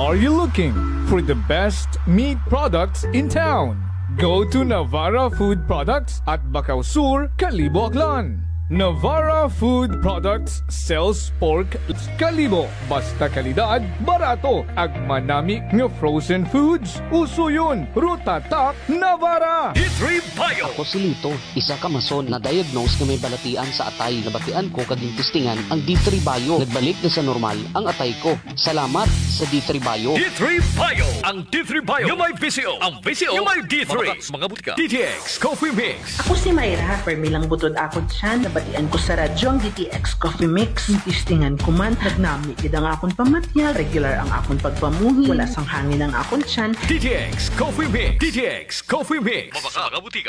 Are you looking for the best meat products in town? Go to Navarra Food Products at Bacau Sur, Calibo, Aklan. Navarra Food Products sells pork Calibo. Basta kalidad, barato. Ag manami nga frozen foods. Uso yun. Rutatak, Navarra. D3 Bio. Ako si Lito, isa ka mason na diagnose na may balatian sa atay. Nabatian ko kaging testingan ang D3 Bio. Nagbalik na sa normal ang atay ko. Salamat sa D3 Bio. D3 Bio. Ang D3 Bio yung may VCO. Ang VCO yung may D3. Mga butika. DTX Coffee Mix. Ako si Mayra. Permilang butod ako dyan. Batian ko sa radyo ang DTX Coffee Mix. Tistingan ko man, nagnami gid ang akong pamatyal, regular ang akong pagpamuhi, wala sang hangin ang akong tiyan. DTX Coffee Mix. DTX Coffee Mix.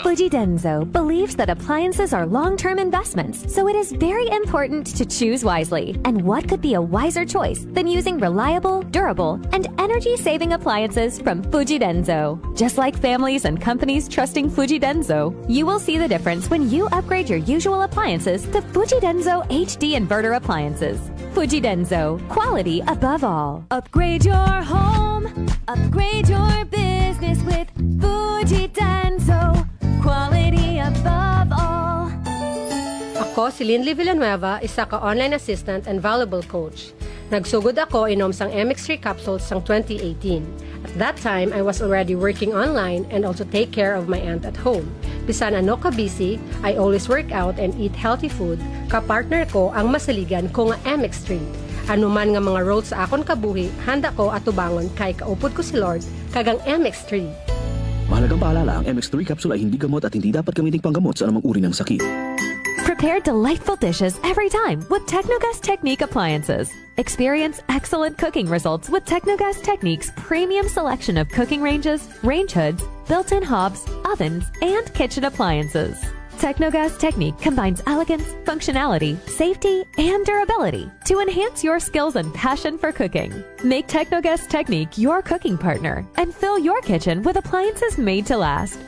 Fuji Denso believes that appliances are long-term investments, so it is very important to choose wisely. And what could be a wiser choice than using reliable, durable, and energy-saving appliances from Fuji Denso? Just like families and companies trusting Fuji Denso, you will see the difference when you upgrade your usual appliances to Fuji Denso HD Inverter Appliances. Fuji Denso, quality above all. Upgrade your home, upgrade your business with Fuji Denso, quality above all. Ako si Linley Villanueva, isa ka online assistant and valuable coach. Nagsugod ako inom sang MX3 capsules sang 2018. At that time, I was already working online and also take care of my aunt at home. Bisan ano ka busy, I always work out and eat healthy food. Kapartner ko ang masaligan ko nga MX3. Ano man nga mga roads sa akon kabuhi, handa ko at tubangon kay kaupod ko si Lord kagang MX3. Mahalagang paalala, ang MX3 capsule ay hindi gamot at hindi dapat gamiting panggamot sa anumang uri ng sakit. Prepare delightful dishes every time with Technogas Technique appliances. Experience excellent cooking results with Technogas Technique's premium selection of cooking ranges, range hoods, built-in hobs, ovens, and kitchen appliances. Technogas Technique combines elegance, functionality, safety, and durability to enhance your skills and passion for cooking. Make Technogas Technique your cooking partner and fill your kitchen with appliances made to last.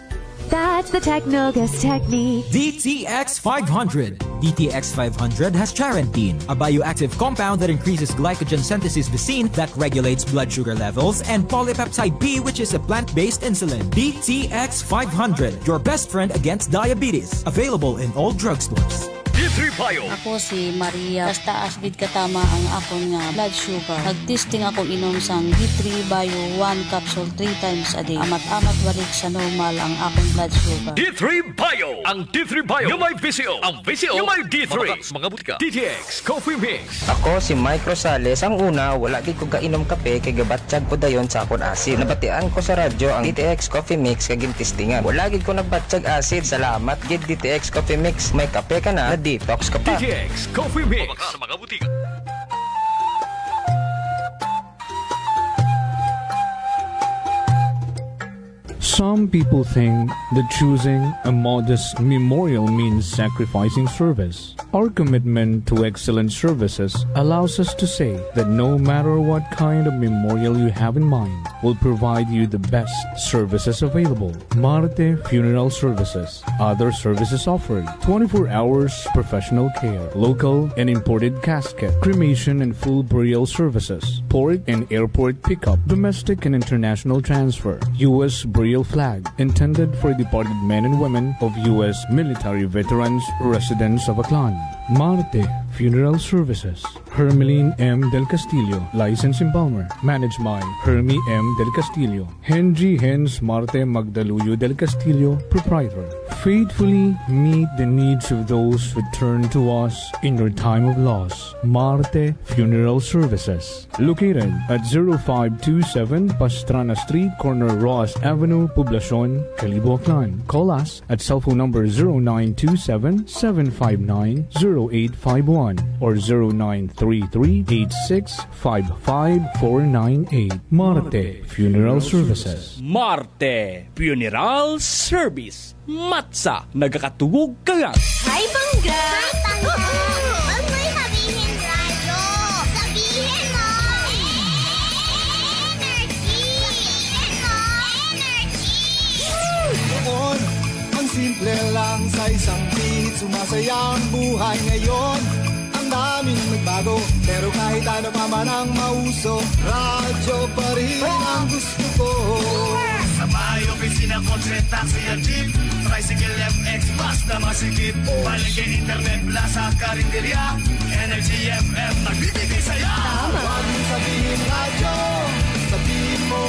That's the Technogas Technique. DTX 500. DTX 500 has charantine, a bioactive compound that increases glycogen synthesis vesine that regulates blood sugar levels, and polypeptide B, which is a plant-based insulin. DTX 500, your best friend against diabetes. Available in all drugstores. D3 Bio. Ako si Maria. Taas gid katama ang akon nga blood sugar. Nagtesting ako inom sang D3 Bio 1 capsule 3 times a day. Amat-amat balik sa normal ang akong blood sugar. D3 Bio. Ang D3 Bio yung may VCO. Ang VCO yung may D3. Mga butika. DTX Coffee Mix. Ako si Mike Rosales. Ang una, wala gid ko kainom kape kay gabatsyag ko dayon sa akon acid. Nabatian ko sa radyo ang DTX Coffee Mix kay gintistingan. Wala gid ko nagbatsyag acid. Salamat gid DTX Coffee Mix. May kape ka na. Detox ka pa. DTX Coffee Mix. Sa mga butika. Some people think that choosing a modest memorial means sacrificing service. Our commitment to excellent services allows us to say that no matter what kind of memorial you have in mind, we'll provide you the best services available. Marte Funeral Services. Other services offered: 24 hours professional care, local and imported casket, cremation and full burial services, port and airport pickup, domestic and international transfer, U.S. burial flag, intended for departed men and women of U.S. military veterans residents of Aklan. Marte Funeral Services. Hermeline M. Del Castillo, License in Palmer. Managed by Hermie M. Del Castillo. Henry Hens Marte Magdaluyo Del Castillo, Proprietor. Faithfully meet the needs of those who turn to us in your time of loss. Marte Funeral Services. Located at 0527 Pastrana Street, corner Ross Avenue, Poblacion, Calibo, Aklan. Call us at cell phone number 0927-759-0851 or 0933-8655498. Marte Funeral Services. Marte Funeral Service. Matsa, nagakatugog kagat. Hi, Bangga! Hi, Bangga! Huwag mo'y sabihin radyo. Sabihin mo! Energy! Sabihin mo! Energy! Noon, ang simple lang sa isang beat. Sumasaya ang buhay ngayon. Ang daming nagbago. magbago. Pero kahit ano pa man ang mauso, radyo pa rin ang gusto ko. Sa bahay, opisina, kotse, taxi at jeep, tricycle, FX, bus na masikip, palengke, internet, plaza, karinderya, Energy FM, nagbibigay saya. Huwag mo sabihin radyo, sabihin mo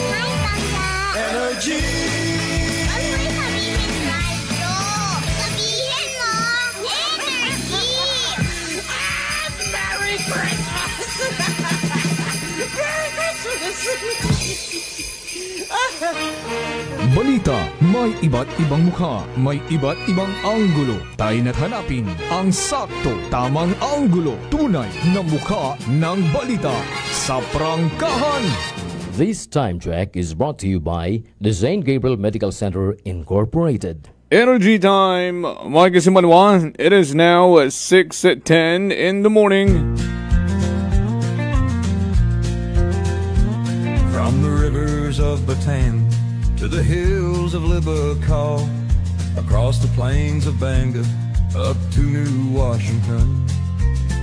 Energy. Huwag mo sabihin radyo, sabihin mo Energy. Merry Christmas! Merry Christmas! Balita, may iba't ibang mukha, may iba't ibang anggulo. Tayo na't hanapin ang sakto, tamang anggulo, tunay na mukha ng balita sa prangkahan. This time check is brought to you by the St. Gabriel Medical Center Incorporated. Energy time, Mike Simanwan. It is now 6:10 in the morning. From the rivers of Bataan to the hills of Libacol, across the plains of Bangor, up to New Washington,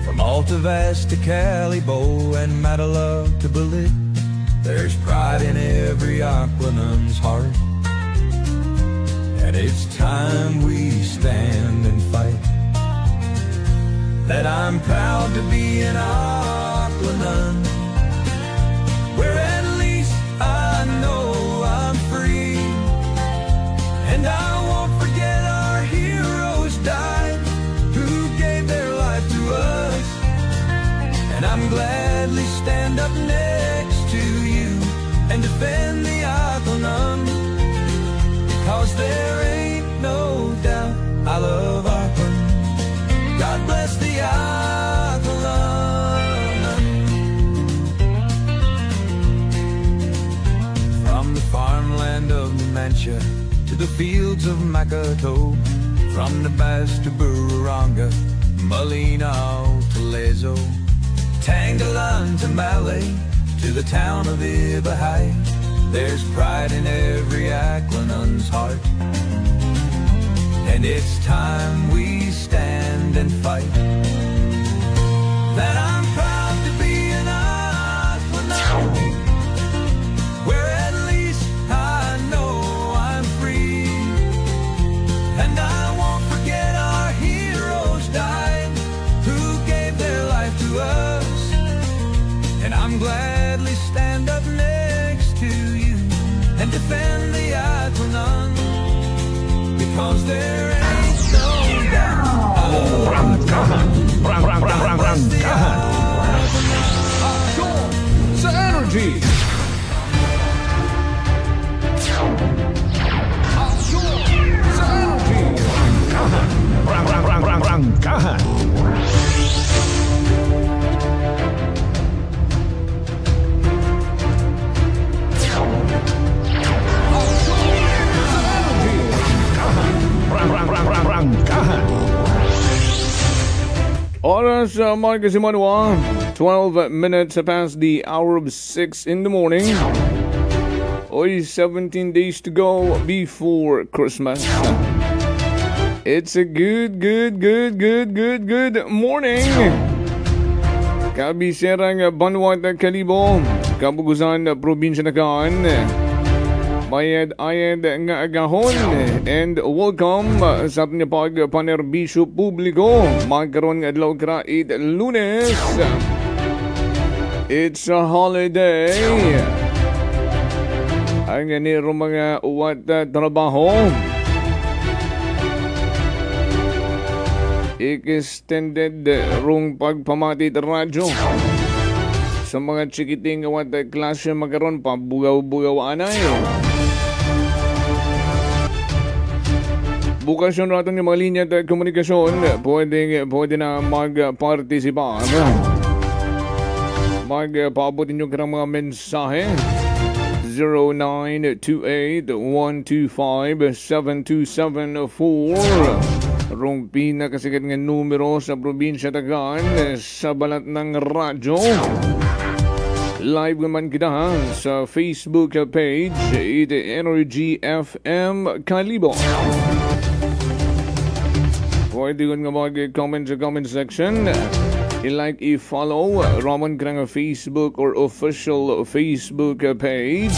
from Alta Vista to Calibo and Matalog to Balit, there's pride in every Aquanun's heart. And it's time we stand and fight. That I'm proud to be an Aquanun, where at least I know I'm free. And I won't forget our heroes died, who gave their life to us. And I'm gladly stand up next to you and defend the Aquanun, because there ain't no doubt I love Aquanun. God bless the Aquanun. From the farmland of Numancia to the fields of Makato, from Nabas to Bururanga, Malinaw to Lezo, Tangalan to Malay, to the town of Ibahay, there's pride in every Aquanun's heart. And it's time we stand and fight. That I'm proud to be an Aquanun, where at least I know I'm free. And I won't forget our heroes died, who gave their life to us. And I'm gladly stand up next to you and defend the Aquanun, because there ain't no doubt. Sa Energy. Sa Energy. Prangkahan. Oras, Marcus Simanwa, 12 minutes past the hour of 6 in the morning. Oy, 17 days to go before Christmas. It's a good morning. Kabiserang Banwat Kalibo, Kabugusan, Probinsya Nakan. Bayad-ayad nga agahon, and welcome sa ating pagpanerbisyo publiko. Magkaroon nga adlaw krait Lunes. It's a holiday. Ang ganiro mga uwat trabaho, extended rong pagpamatit radyo. Sa mga chikiting uwat klase magkaroon pa bugaw-bugaw anay. Bukas yun natin yung mga linya at komunikasyon. Pwede na mag-participar. Magpaabutin nyo karang mga mensahe. 0928-125-7274. Rong pinakasikat nga numero sa probinsya Tagan sa balat ng radyo. Live naman kita sa Facebook page, Energy FM Kalibo. Pwede ko nga mag-comment sa comment section. I-like, i-follow Ramon Grang Facebook or official Facebook page.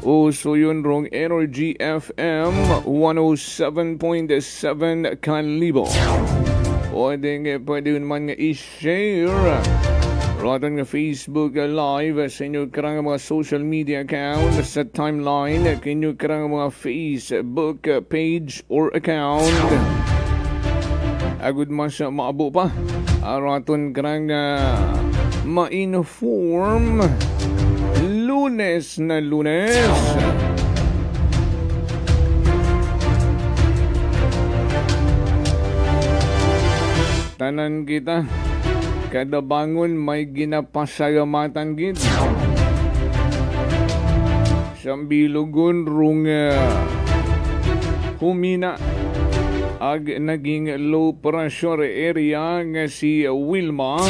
Uso yun rong Energy FM 107.7 Kalibo. Pwede yun man nga i-share Rotan nga Facebook live sa inyo karang mga social media account sa timeline kinyo karang mga Facebook page or account. Agud man siya maabo pa. Rotan karang ma-inform Lunes na Lunes. Tanan kita kada bangon may ginapasalamatan gid. Siyang bilugon rung humina ag naging low pressure area nga si Wilma.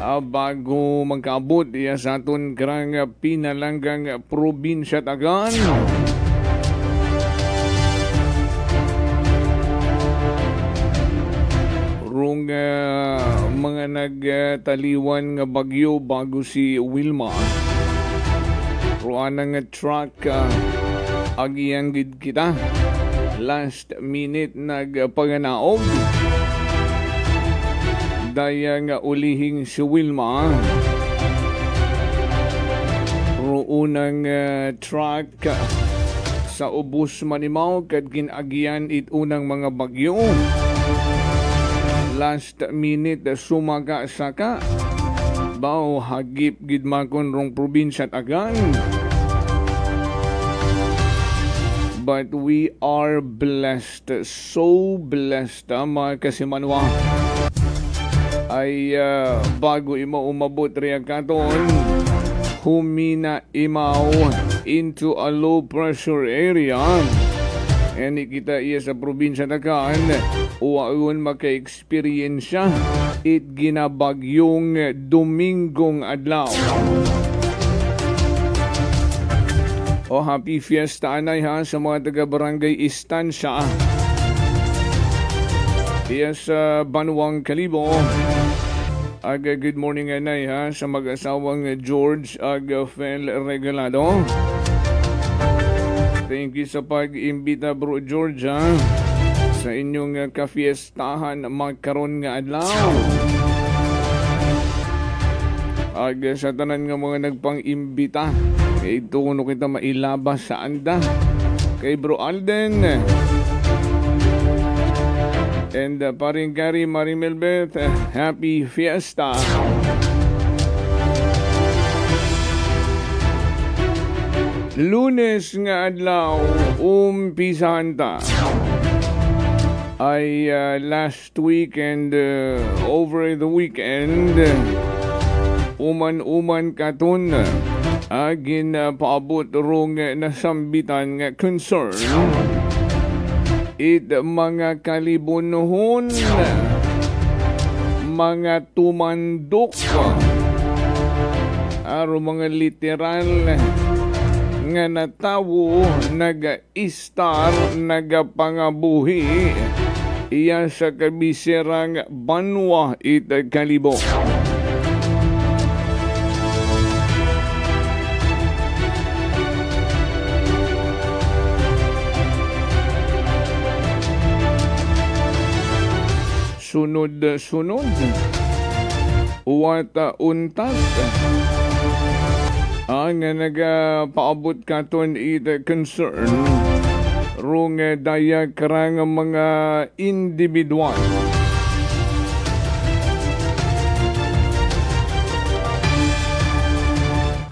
Bago magkaabot iya sa aton karang pinalanggang probinsya Tagan. Rung mga nagtaliwan nga bagyo bago si Wilma. Ruana nga truck agiyang gid kita. Last minute nagpanganaog. Daya nga ulihing si Wilma. Ruunang truck sa ubos manimaw kad ginagian unang mga bagyo. Last minute sumaga-saka. Bao hagip gid makon rong probinsya Tagan. But we are blessed, so blessed mga kasimanwa. Ay bago imo umabot riya katon, humina imaw into a low pressure area. And kita iya sa probinsya Tagan, uwaon maka-experience it ginabagyong Domingong adlaw. Happy Fiesta anay sa mga taga-barangay Istansya. Iya sa Banwang Kalibo. Good morning anay sa mag-asawang George ag Fel Regalado. Thank you sa pag-imbita bro George sa inyong kafiestahan magkaroon nga adlaw. Sa tanan nga mga nagpang-imbita, ito kuno kita mailabas sa anda. Kay bro Alden and paring Gary Marimelbeth, happy fiesta. Lunes nga adlaw umpisahan ta ay last week and over the weekend uman katon agin paabot rong nasambitan nga concern it mga kalibunohon mga tumandok aro mga literal nga natawo naga-istar nagapangabuhi iya sa kabisirang Banwa it Kalibo. Sunod wata untat ang nagapaabot katon it concern rong daya karang mga individual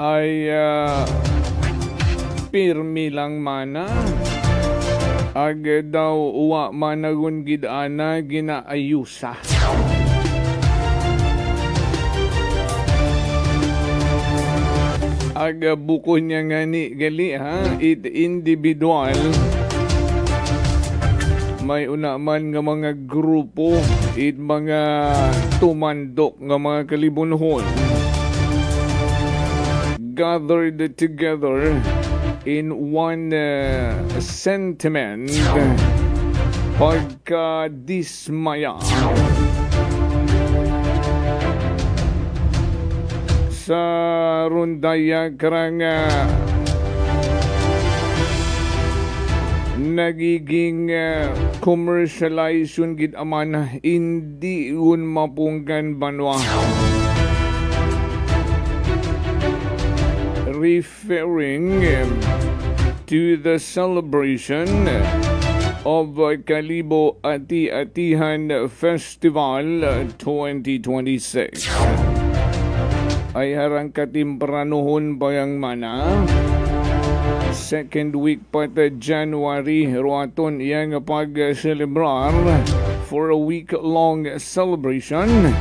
ay pirmi lang mana ag daw uwa managun gidana ginaayusa. Ag buko niya nga ni gali it individual may una man nga mga grupo it mga tumandok nga mga kalibunohon gathered together in one sentiment pagka-dismaya sa rundaya karang nagiging commercialize yun gid aman hindi yun mapunggan banwa. Referring to the celebration of Kalibo Ati-Atihan Festival 2026. Ay harang katimpranuhon bayang mana. Second week pa ta January ruaton iyang pag-celebrar for a week-long celebration.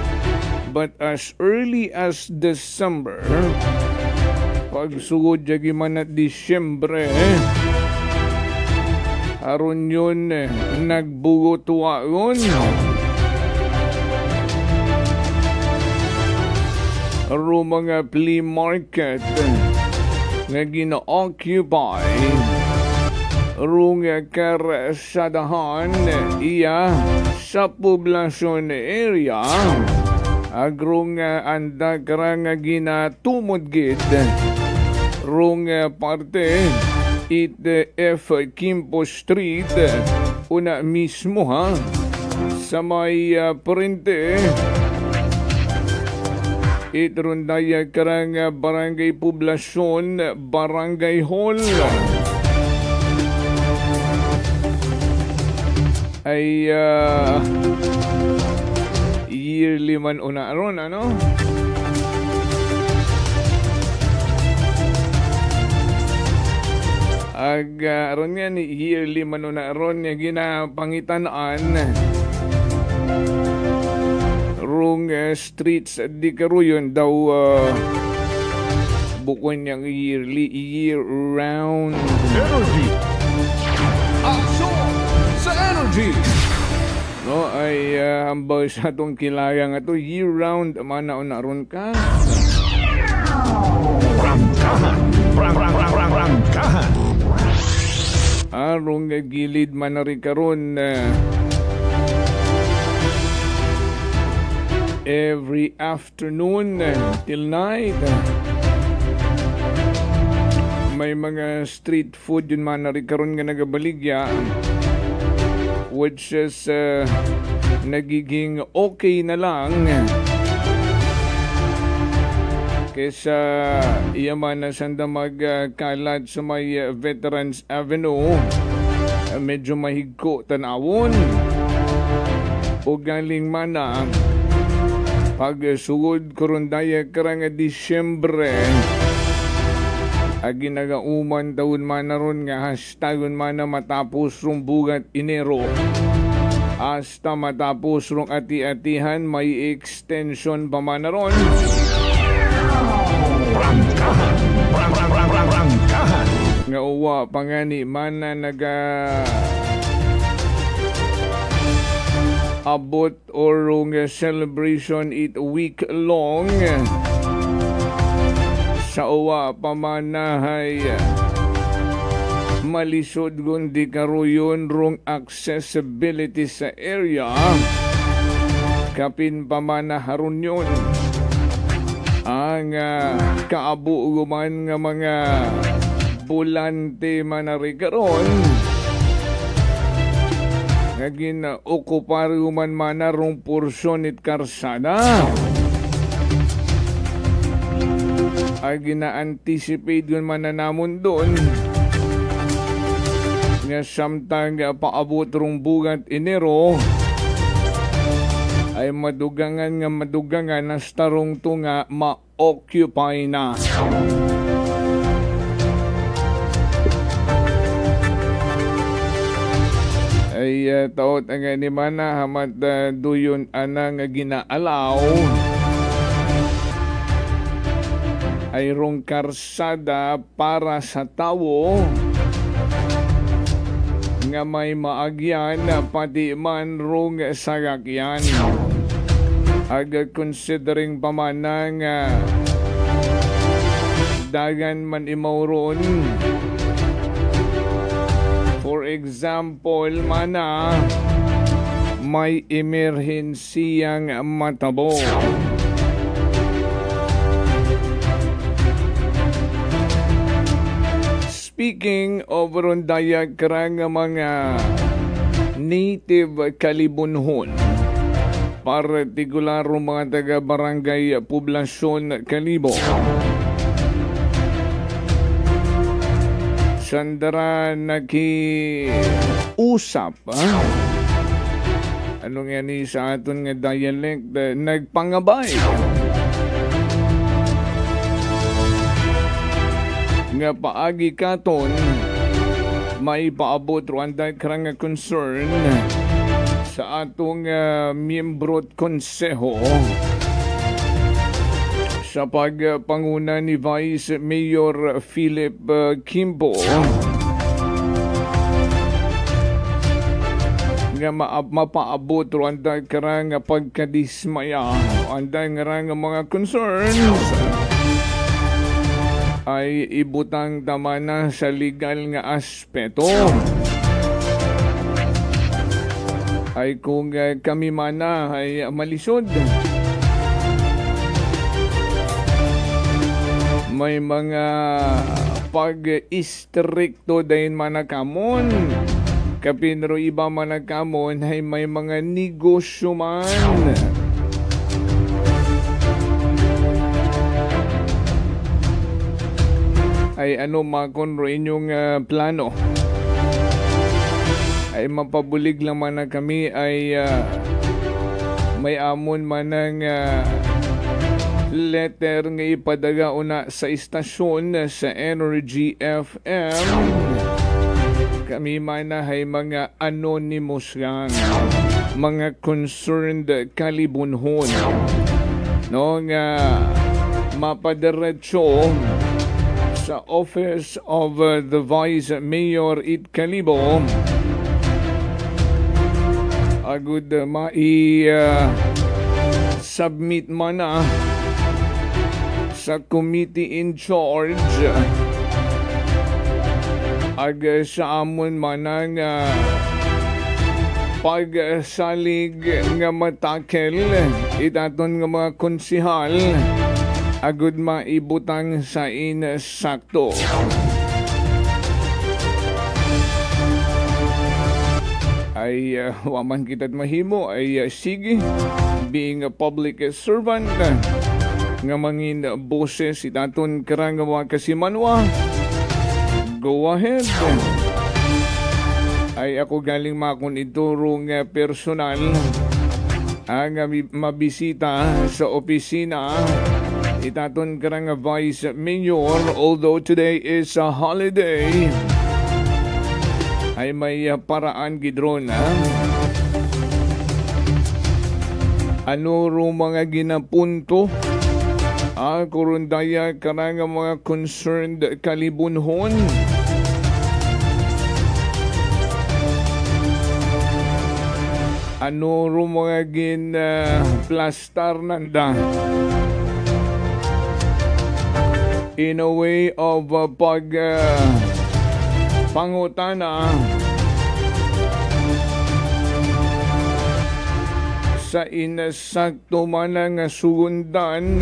But as early as December, pagsugod jagi man at Disyembre, aron yun nagbugo-tuwa yun. Aro mga flea market nga gina-occupy rung karsadahan iya sa poblasyon area agrong anda karang ginatumod gid rung parte F. Kimpo Street una mismo ha sa may Parente Itrundaya karang barangay poblasyon barangay hall ay yearly man una aron ano. Aron nga ni yearly man una aron nga ginapangitanaan rung streets di karuyon daw bukon niyang yearly year-round energy. Action sa energy. No ay hambal sa itong kilaya nga to year-round manaon aron ka. Rangkahan. Arong gilid man na rin karon every afternoon till night. May mga street food yun man na rin karon nga nagabaligya which is nagiging okay na lang kesa iyaman na sanda magkalat sa may Veterans Avenue. Medyo mahigko tanawon o galing mana pagsugod kurundaya karang Disyembre agi nagauman taon man naron nga hashtagon man na matapos rong bugat Enero hasta matapos rong ati-atihan may extension pa man naron. Rangkahan. Nga uwa pangani man na abot or celebration it week long sa uwa pamanahay malisod gundi karuyon rong accessibility sa area kapin pamanaharon yun ang kaabuuman nga mga bulante manarikaron naging okuparuman manarong porsyon it karsada ay gina-anticipate yun mananamon doon nga samtang paabot rong bugat Enero ay madugangan hasta rong tunga ma-occupy na. Ay taot ang ni mana hamat duyon anang ginaalaw ay rong karsada para sa tawo nga may maagyan pati man rong sagakyan. Aga considering pamanang dagan man imauron. For example, mana may emerhensiyang matabo. speaking of Rondaya karang mga native kalibunhon, partikular mga taga barangay Poblasyon Kalibo, sandara nakiusap ano nga ni sa aton nga dialect nagpangabay nga paagi katon may paabot Rwanda karang nga concern sa atong miyembro at konseho sa pagpanguna ni Vice Mayor Philip Kimbo nga mapaabot Rwanda karang pagkadismaya anda nga mga concerns ay ibutang tama na sa legal nga aspeto. Ay kung kami mana ay malisod, may mga pag-istrikto dahin manakamon, kapinro iba manakamon ay may mga negosyo man. Ay ano makonro inyong plano ay mapabulig lang man na kami ay may amon man ng letter nga ipadaga una sa istasyon sa Energy FM. Kami man ay mga anonymous lang, mga concerned kalibunhon no nga mapadiretso sa Office of the Vice Mayor Kalibo agud submit man na sa committee in charge ag sa amon man nga pagsalig nga matakel itaton nga mga konsihal agud maibutang sa insakto. Ay waman kita't mahimo ay sige, being a public servant nga mangin boses itaton karang mga kasimanwa, go ahead. Ay ako galing makon iturong personal ang mabisita sa opisina itaton karang Vice Mayor, although today is a holiday ay may paraan gidron ano ro mga ginapunto kurundaya karang mga concerned kalibunhon ano ro mga plastar nanda in a way of pangutana sa inasakto man nga sugundan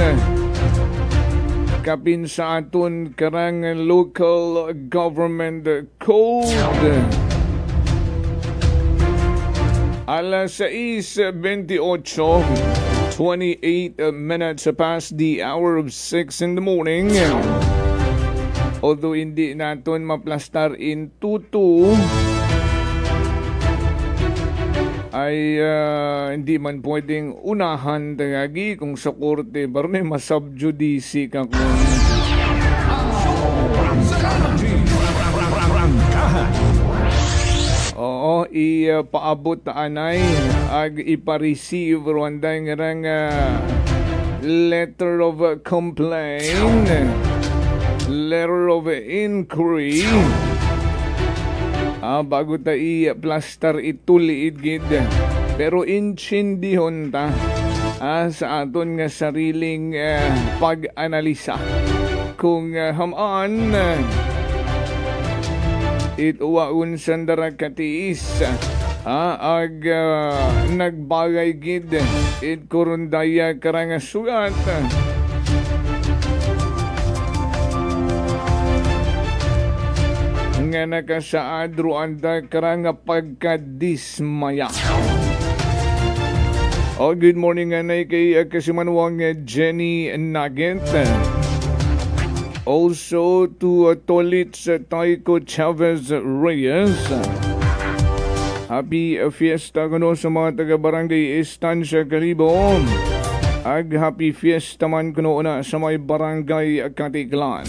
kapin sa aton karang local government code. Alas 6:28, 28 minutes past the hour of 6 in the morning. Although hindi naton maplastar in tutu, ay hindi man pwedeng unahan tagagi kung sa korte barne masubjudice ka kung oo, ipaabot anay ag ipa-receive Rwanda nga letter of complaint, letter of inquiry bago ta i-plaster ituliid gid pero inchindihon ta sa aton nga sariling pag-analisa kung hamaan ituwaon sandara katiis ag nagbagay gid it kurundaya karang sugat nga nakasaad ruanda karang pagkadismaya. Good morning anay kay kasimanwang Jenny Nugget. Also to Tolits Taiko Chavez Reyes. Happy fiesta kuno sa mga taga-barangay Estancia Calibo. Happy fiesta man kuno na sa may barangay Katiklan.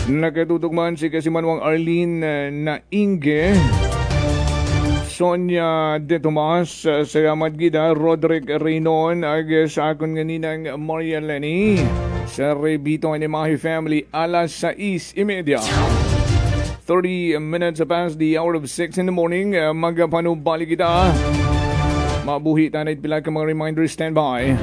Nakatutok man si kasimanwang Arlene na Inge, Sonia De Tomas, salamat gida, Roderick Reynon, sa akon nganinang Maria Lenny, sa Rebito and Imahe family, alas 6:30. 30 minutes past the hour of 6 in the morning. Magapanubali kita. Mabuhi tanay pila ka mga reminders. Stand by.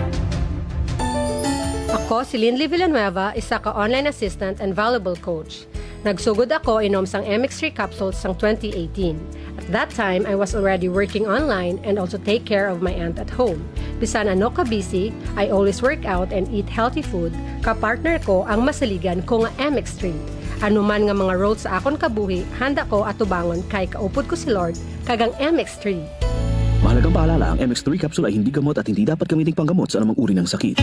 Ako si Linley Villanueva, isa ka online assistant and valuable coach. Nagsugod ako inom sang MX3 capsules sang 2018. At that time, I was already working online and also take care of my aunt at home. Bisan ano ka busy, I always work out and eat healthy food. Kapartner ko ang masaligan ko nga MX3. Ano man nga mga roles sa akon kabuhi, handa ko atubangon kay kaupod ko si Lord kagang MX3. Mahalagang paalala, ang MX3 capsule ay hindi gamot at hindi dapat gamitin panggamot sa anumang uri ng sakit.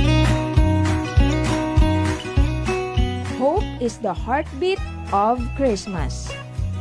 Hope is the heartbeat of Christmas.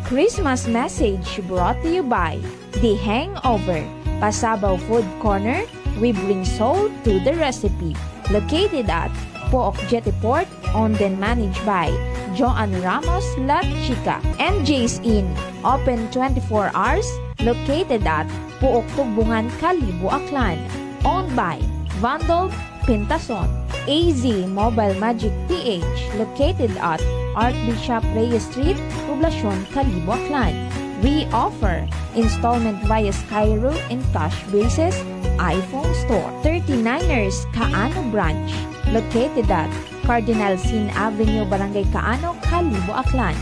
Christmas message brought to you by The Hangover, Pasabaw Food Corner. We bring soul to the recipe. Located at Pook Jetty Port, owned and managed by Joan Ramos La Chica. MJ's Inn, open 24 hours, located at Pook Tubungan, Kalibo, Aklan. Owned by Vandal Pintason. AZ Mobile Magic PH, located at Archbishop Reyes Street, Poblacion, Kalibo, Aklan. We offer installment via Skyro and cash basis iPhone Store. 39ers Kaano Branch, located at Cardinal Sin Avenue, Barangay Kaano, Kalibo, Aklan.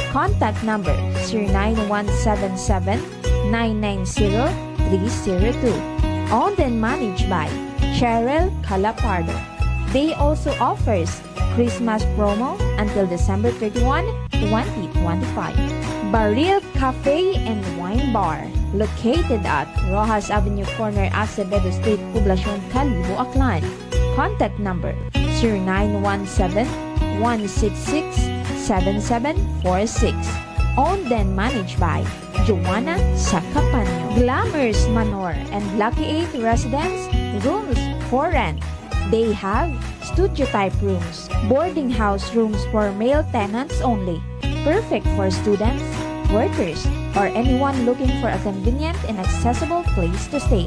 Contact number 0917-990-302. Owned and managed by Cheryl Calapardo. They also offers Christmas promo until December 31, 2025. Baril Cafe and Wine Bar, located at Rojas Avenue Corner, Acevedo Street, Poblacion, Kalibo, Aklan. Contact number 0917-166-7746. Owned and managed by Joanna Sacapanyo. Glamours Manor and Lucky 8 Residence, rooms for rent. They have studio-type rooms, boarding house rooms for male tenants only, perfect for students, workers, or anyone looking for a convenient and accessible place to stay.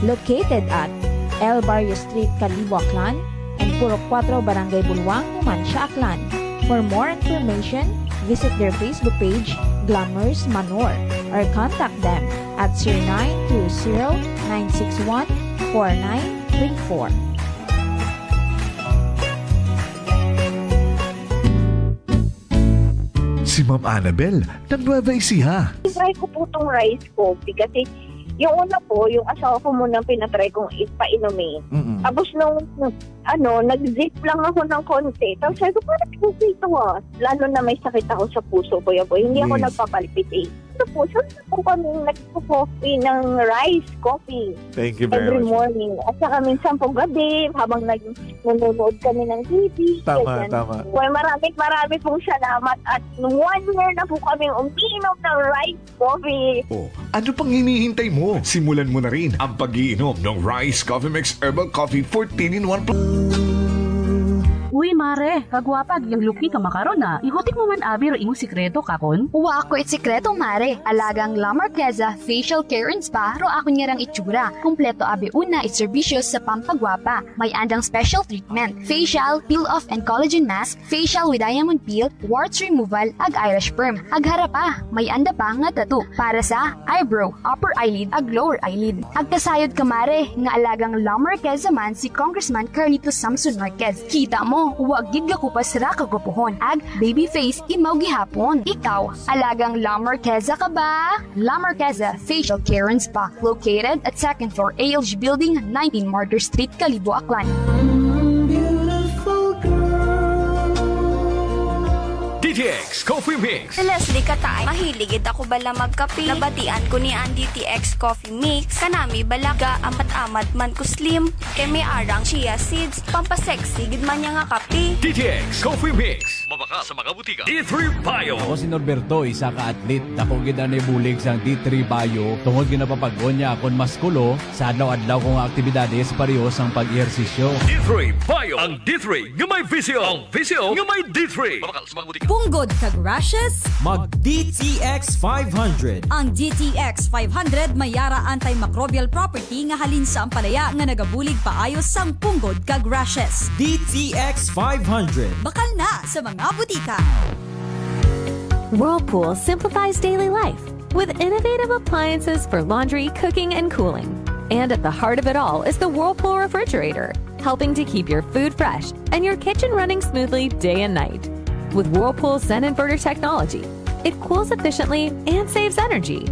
Located at El Barrio Street, Kalibo, Aklan, and Purok 4, Barangay Bulwang, Numancia, Aklan. For more information, visit their Facebook page, Glamours Manor, or contact them at 0920-961-4934. Si Ma'am Annabel, nag-Nueva Ecija. Try ko po itong rice coffee kasi yung una po, yung asawa ko munang pinatry kong ipainumin. Tapos nung nag-zip lang ako ng konti. Tapos sabi ko, parang okay ito Lalo na may sakit ako sa puso ko. Hindi ako nagpapalpitate. Ito po, saan po kami nagpo-coffee ng rice coffee. Thank you very every much. morning. At saka minsan po gabi, habang nanonood kami ng TV. Tama. Well, marami pong salamat. At 1 year na po kami umiinom ng rice coffee. Ano pang hinihintay mo? Simulan mo na rin ang pag-iinom ng Rice Coffee Mix Herbal Coffee 14-in-1. Uy, mare, kagwapag yung luki ka makaron na. Ihutik mo man abi ro imong sikreto kakon. Wa ako it sikreto, mare. Alagang La Marquesa Facial Care and Spa ro akon nga rang itsura. Kompleto abi una it serbisyos sa pampagwapa. May andang special treatment, facial, peel-off and collagen mask, facial with diamond peel, warts removal, ag eyelash perm. Ag harapa, may anda pa nga tattoo para sa eyebrow, upper eyelid, ag lower eyelid. Ag kasayod ka, mare, nga alagang La Marquesa man si Congressman Carlito Samson Marquez. Kita mo, huwag gid ka kupas ra kagupuhon. Ag baby face imaw gihapon. Ikaw, alagang La Marquesa ka ba? La Marquesa Facial Care and Spa, located at 2nd floor ALG Building, 19 Martyr Street, Kalibo, Aklan. DTX Coffee Mix. Leslie Katay, mahiligid ako bala magkape. Nabatian ko ni ang DTX Coffee Mix. Kanami balaga amat-amat man ko slim. Kay may arang chia seeds. Pampasexy gid man niya nga kape. DTX Coffee Mix. Mabaka sa mga butika. D3 Bio. Ako si Norberto, isa ka atlet. Ako gid na bulig sa D3 Bio. Tungod ginapapag-on niya akong maskulo sa adlaw-adlaw kong aktibidades pareho sang pag-ehersisyo. D3 Bio. Ang D3 nga may visyo. Ang visyo nga may D3. Mabaka sa mga butika. Punggod kag rashes? Mag DTX 500. Ang DTX 500 may yara antimicrobial property nga halin sa ampalaya nga nagabulig paayos sang punggod kag rashes. DTX 500. Bakal na sa mga butika. Whirlpool simplifies daily life with innovative appliances for laundry, cooking, and cooling. And at the heart of it all is the Whirlpool refrigerator, helping to keep your food fresh and your kitchen running smoothly day and night. With Whirlpool Zen Inverter technology, it cools efficiently and saves energy.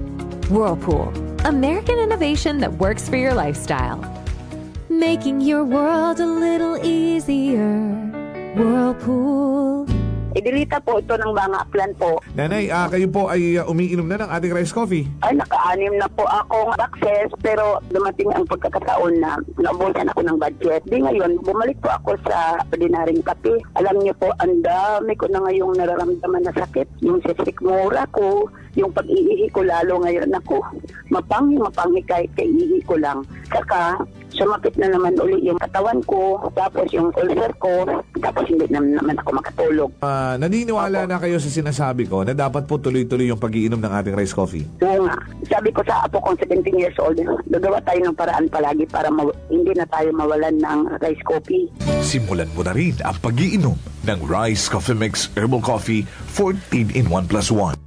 Whirlpool, American innovation that works for your lifestyle. Making your world a little easier. Whirlpool. Idilita po ito ng mga plan po. Nanay, kayo po ay umiinom na ng ating rice coffee? Ay, naka-anim na po akong access, pero dumating ang pagkakataon na naubusan ako ng budget. Di ngayon, bumalik po ako sa ordinaryong kape. Alam niyo po, ang dami ko na ngayong nararamdaman na sakit. Yung sisikmura ko, yung pag-iihi ko lalo ngayon ako. Mapanghi kahit kaiihi ko lang. Saka, sumakit na naman uli yung katawan ko, tapos yung ulcer ko, tapos hindi naman ako makatulog. Naniniwala na kayo sa sinasabi ko na dapat po tuloy-tuloy yung pag-iinom ng ating rice coffee? Oo nga. Sabi ko sa apo kong 17 years old, gagawa tayo ng paraan palagi para hindi na tayo mawalan ng rice coffee. Simulan mo na rin ang pag-iinom ng Rice Coffee Mix Herbal Coffee 14 in 1+1.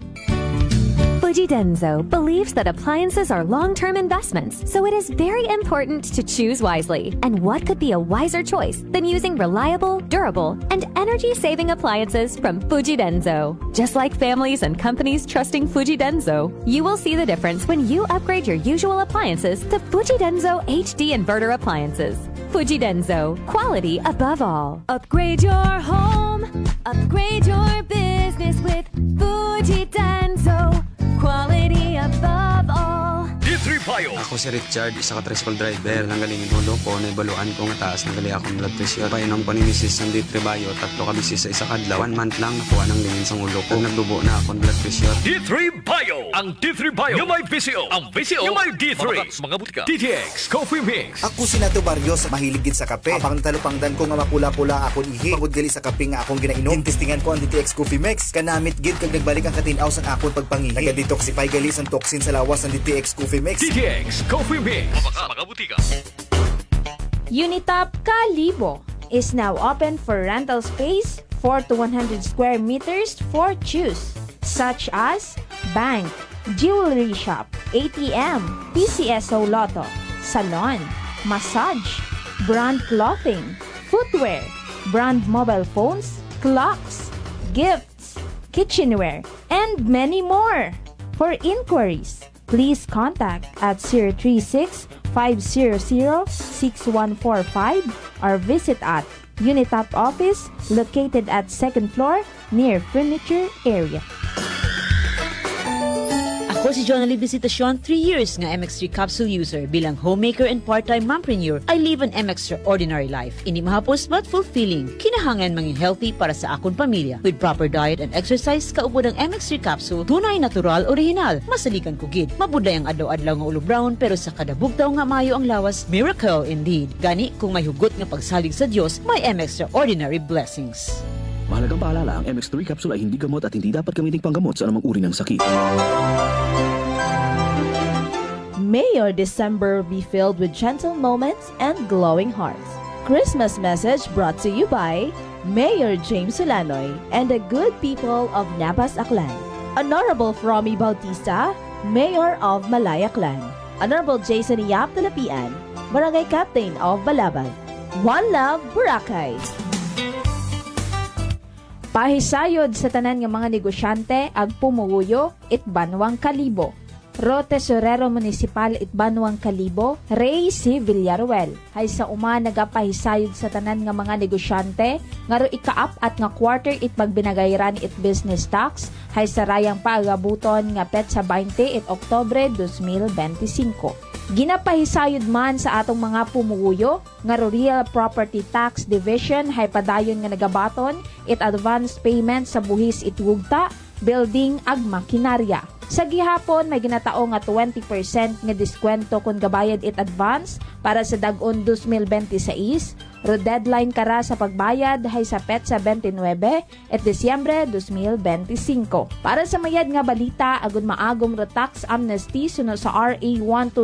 Fujidenzo believes that appliances are long-term investments, so it is very important to choose wisely. And what could be a wiser choice than using reliable, durable, and energy-saving appliances from Fujidenzo? Just like families and companies trusting Fujidenzo, you will see the difference when you upgrade your usual appliances to Fujidenzo HD Inverter appliances. Fujidenzo, quality above all. Upgrade your home, upgrade your business with Fujidenzo. Quality above all. D3 Bio. Ako si Richard, isa ka tricycle driver. Nanggaling yung ulo ko, naibaluan ko nga taas, nagali akong blood pressure. Painom ko ni Mrs. ng D3 Bio, 3 ka bisis sa isa kadlaw. 1 month lang, nakuha ng lingin sa ulo ko. Nagdubo na akong blood pressure. D3 Bio. Ang D3 Bio yung may visyo. Ang visyo yung may D3. Mga butika. DTX Coffee Mix. Ako si Nato Barrios, mahiligid sa kape. Apang talupangdan ko nga mapula-pula akong ihi. Pagod gali sa kape nga akong ginainom. Tintistingan ko ang DTX Coffee Mix. Kanamit gid kag nagbalik ang katinaw sa akong pagpangihi. Nag-detoxify gali ang toxin sa lawas ng DTX Coffee Mix. DTX Coffee Mix. Mga butika. Unitop Kalibo is now open for rental space 4 to 100 square meters for choose, such as bank, jewelry shop, ATM, PCSO Lotto, salon, massage, brand clothing, footwear, brand mobile phones, clocks, gifts, kitchenware, and many more. For inquiries, please contact at 036-500-6145 or visit at Unitop office located at 2nd floor near furniture area. Ako si Jonali Visitasyon, 3 years nga MX3 capsule user. Bilang homemaker and part-time mompreneur, I live an extraordinary life. Ini mahapos but fulfilling. Kinahangan mangin healthy para sa akong pamilya. With proper diet and exercise, kaupod ang MX3 capsule, tunay, natural, original. Masaligan ko gid. Mabuday ang adlaw-adlaw nga ulo brown, pero sa kada bugtaw nga mayo ang lawas, miracle indeed. Gani, kung may hugot nga pagsalig sa Dios, may extraordinary blessings. Mahalagang paalala, ang MX3 capsule ay hindi gamot at hindi dapat gamiting panggamot sa anumang uri ng sakit. May your December be filled with gentle moments and glowing hearts. Christmas message brought to you by Mayor James Solanoy and the good people of Napas Aklan. Honorable Fromy Bautista, Mayor of Malaya Clan. Honorable Jason Yap Talapian, Barangay Captain of Balaban. One Love, Boracay. Pahisayod sa tanan nga mga negosyante ag pumuyo it Banwang Kalibo. Ro Tesorero Municipal it Banwang Kalibo, Ray C. Villaruel. Hay sa uma nagapahisayod sa tanan nga mga negosyante, nga ro ika-up at nga quarter it pagbinagayran it business tax, hay sa rayang paagabuton nga petsa 20 it Oktobre 2025. Ginapahisayod man sa atong mga pumuyo nga Real Property Tax Division hay padayon nga nagabaton it advance payment sa buhis it wugta, building ag makinarya. Sa gihapon may ginatao nga 20% nga diskwento kung gabayad it advance para sa dag-on 2026. Ro deadline kara sa pagbayad hay sa petsa 29 at Disyembre 2025. Para sa mayad nga balita agud maagom ro tax amnesty sunod sa RA 12001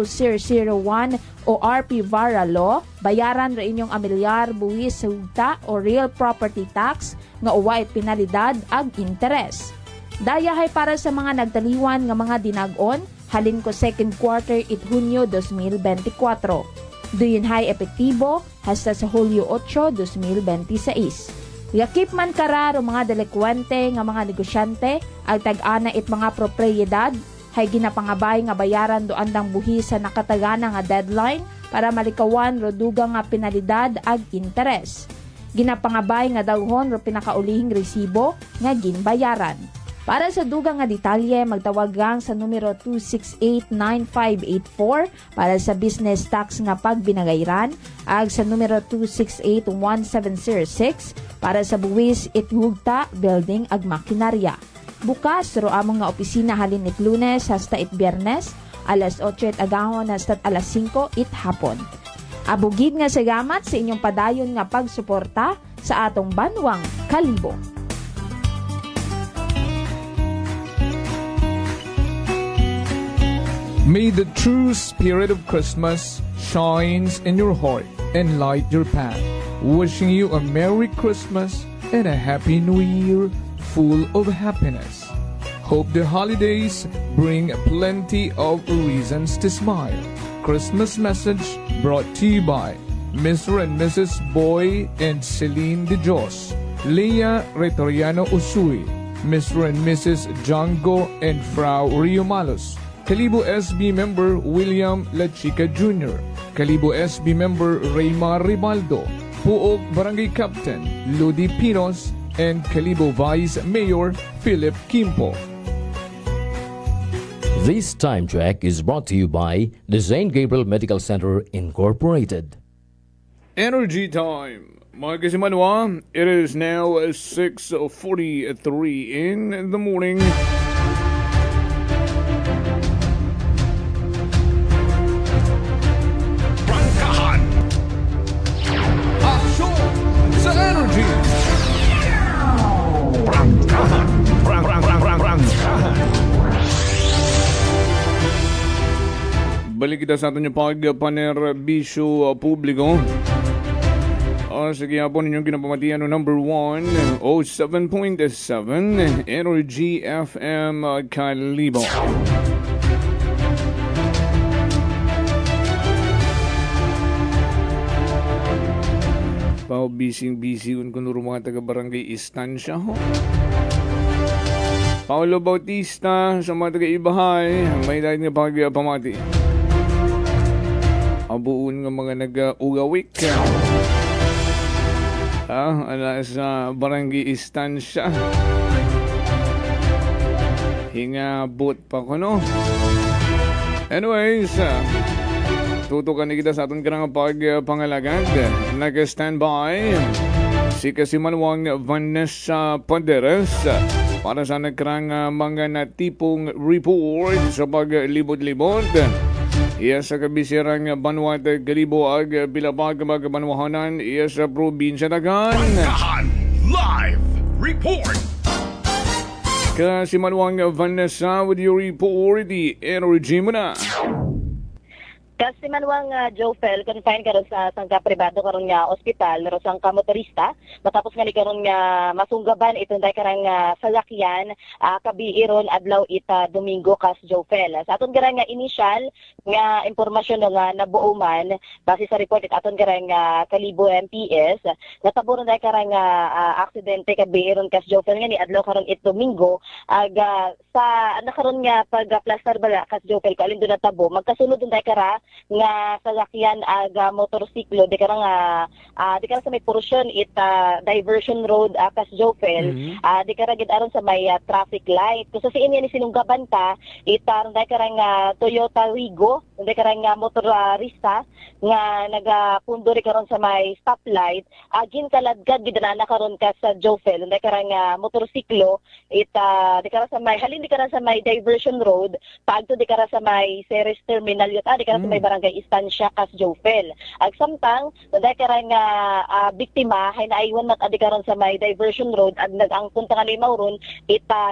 o RP Vara Law, bayaran ro inyong amilyar buwis sa hugta o real property tax nga uwa it penalidad ag interes. Daya hay para sa mga nagtaliwan nga mga dinag-on halin ko second quarter it Hunyo 2024. Duyon hay epektibo hasta sa Hulyo 8, 2026. Yakip man kararo mga delikwente nga mga negosyante ang tag-ana it mga propriedad hay ginapangabay nga bayaran do andang buhis sa nakatagana nga deadline para malikawan ro dugang nga penalidad ag interes. Ginapangabay nga daghon ro pinakaulihing resibo nga ginbayaran. Para sa dugang nga detalye, magtawag gang sa numero 268-9584 para sa business tax nga pagbinagayran, ag sa numero 268-1706 para sa buwis it hugta, building ag makinarya. Bukas ro among nga opisina halin it Lunes hasta it Biyernes, alas 8 it agahon hasta alas 5 it hapon. Abugid nga salamat sa inyong padayon nga pagsuporta sa atong Banwang Kalibo. May the true spirit of Christmas shines in your heart and light your path. Wishing you a Merry Christmas and a Happy New Year full of happiness. Hope the holidays bring plenty of reasons to smile. Christmas message brought to you by Mr. and Mrs. Boy and Celine De Jos, Leah Retoriano Usui, Mr. and Mrs. Django and Frau Rio Malos, Kalibo SB member William La Chica Jr., Kalibo SB member Raymar Ribaldo, Puok Barangay Captain Ludi Pinos, and Kalibo Vice Mayor Philip Kimpo. This time check is brought to you by the St. Gabriel Medical Center Incorporated. Energy time. Mga kasimanwa, it is now 6:43 in the morning. Balik kita sa atin yung pagpanerbisyo publiko. Sige po ninyong kinapamatian no number 1, 07.7, Energy FM Kalibo. Pao busy kun mga taga barangay Istansya ho. Paulo Bautista sa mga taga Ibahay, may dahil nga pagpamati. Abuun nga mga nag-ugawik. Ala sa barangay Istansya. Hingabot pa ko no. Anyways, tutukan kita sa ating karang pagpangalagad. Nag-standby si Kasimanwang Vanessa Paderes para sa nakarang mga natipong report sa paglibot-libot. Iya sa kabisirang Banwat Kalibo ag Bilabag Magbanwahanan. Iya sa probinsya Dagan. Live report. Kasimanwang Vanessa with your report. The energy mo na. Kasi manuang Jofel, confine karon sa sangka pribado karon nga ospital, ro sangka motorista, matapos nga ni karon nga masunggaban itong day karang salakyan, kabiiron adlaw ita Domingo kas Jofel. Sa aton garang nga initial nga impormasyon nga nabuo man base sa report aton garang Kalibo MPS, nataburon day karang aksidente kabiiron kas Jofel nga ni adlaw karon it Domingo aga sa nakaroon nga pag-plaster bala kas Jopel ko alin doon natabo magkasunod doon kara nga sasakyan aga motorsiklo di kara nga di kara sa may portion diversion road kas Jopel di kara gid aron sa may traffic light kusa si ini sinunggaban ta aron dai kara nga Toyota Wigo di kara nga motorista nga nagapundo ri karon sa may stoplight agin kaladgad gid na nakaroon ka sa Jopel di kara nga motorsiklo di kara sa may halin di kara sa may diversion road paagto di kara sa may Ceres terminal yun di kara sa may barangay Estancia kas Jopel ag samtang di kara nga biktima hay naaywan mat adi karon sa may diversion road ag nagangkon ta nga limaw ron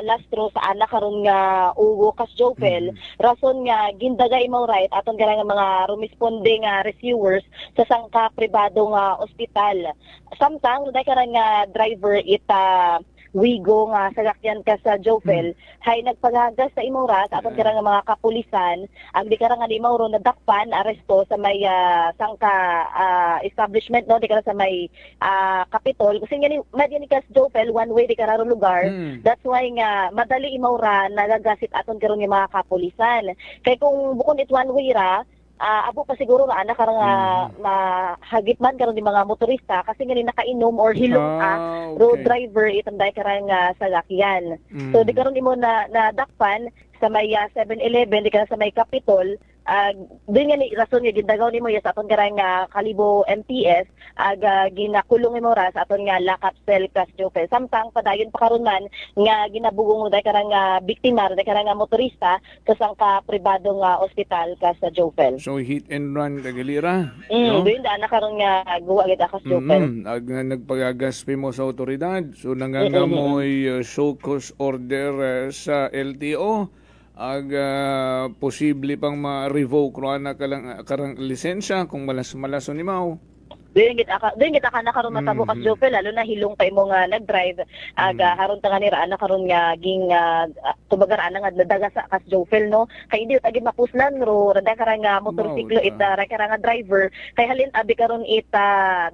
lastro sa anak karon nga ugo kas Jopel rason nga gindagay mo right aton kara nga mga rumisponde nga reviewers sa sangka pribado nga ospital samtang di kara nga driver Wigo nga sasakyan ka sa Jopel hay nagpaghagas sa imong ras aton kara nga mga kapulisan ag di kara nga limaw ron nadakpan aresto sa may sangka establishment no di kara sa may Capitol kasi nga ni kas Jopel one way di kara ron lugar that's why nga madali imaw ra nagagasit aton karon nga mga kapulisan kay kung bukod it one way ra abo pa siguro nga anak karang mahagit man karon di mga motorista kasi nga ni nakainom or hilong road driver itanday karang sasakyan. So di karon imo na dakpan sa may 7-Eleven di ka sa may Capitol doon nga ni rason nga gindagaw nimo sa aton karang Kalibo MTS ginakulong mo ra sa aton nga lakap cell kas Jopel samtang padayon pa karon man nga ginabugong day karang biktima day karang motorista sa sangka pribado nga ospital kas sa Jopel. So hit and run kagalira. No? Doon da na karon nga guwa gid kas Jopel. Ag nagpagagas mo sa otoridad so nangangamoy show cause order sa LTO ag posible pang ma-revoke ro ana karang lisensya kung malas-malason imaw. Doon kita ka nakaroon matabo kas Jopel lalo na hilong pa imo nga nag-drive haron ta nga ni ana karon nga ging tubagar ana nga nadaga sa kas Jopel no kay hindi tagi mapuslan ro rada karang motorsiklo karang nga driver kay halin abi karon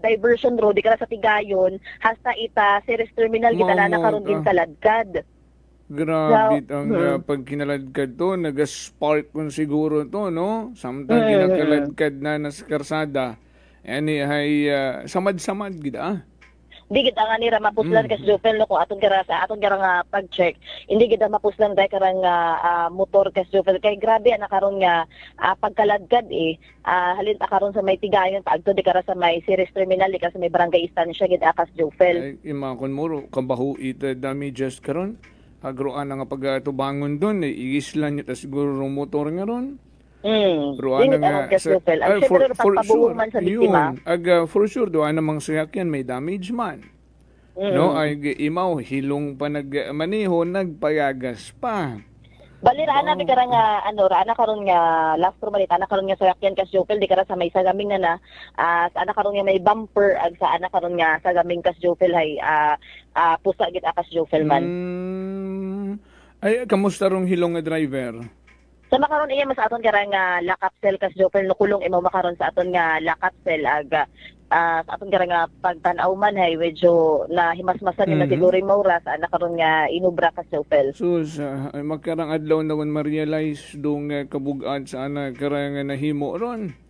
diversion road di kara sa Tigayon hasta Ceres terminal kita na karon din kaladkad. Grabe ang pag kinaladkad to, nag-spark kung siguro to, no? Samtang kinakaladkad na sa karsada. Ani ay samad-samad gida. Di kita nga nira mapuslan kas Jopel no kung aton kara nga pag-check. Hindi kita mapuslan dai karang motor kas Jopel kay grabe ana karon nga pagkaladkad halin ta karon sa may Tigayon paagto di kara sa may Ceres terminal di ka sa may barangay Estancia gid kas Jopel. Imakon mo kabahu damages karon. Agroan nga pagtubangon doon, igislan nyo ta siguro ng motor nga ron. Roan nga for sure doon namang sasakyan may damage man. No, ay imaw hilong pa nagmaneho nagpayagas pa. Bali ana di kara nga ana karon nga last malita ana karon nga sasakyan kas Jopel di kara sa may sagaming na ana karon nga may bumper ag sa ana karon nga sagaming kas Jopel hay pusa gid akas Jopel man. Ay kamusta rong hilong nga driver? Sa makaron iya mas aton kara nga lakap cell kas Jopel no kulong imo makaron sa aton nga lakap cell ag sa aton kara nga pagtan-aw man hay medyo na himasmasan na siguro mo ra sa anak karon nga inubra kas Jopel. Sus magkarang adlaw na kun ma-realize dong kabug-an sa ana kara nga nahimo ron.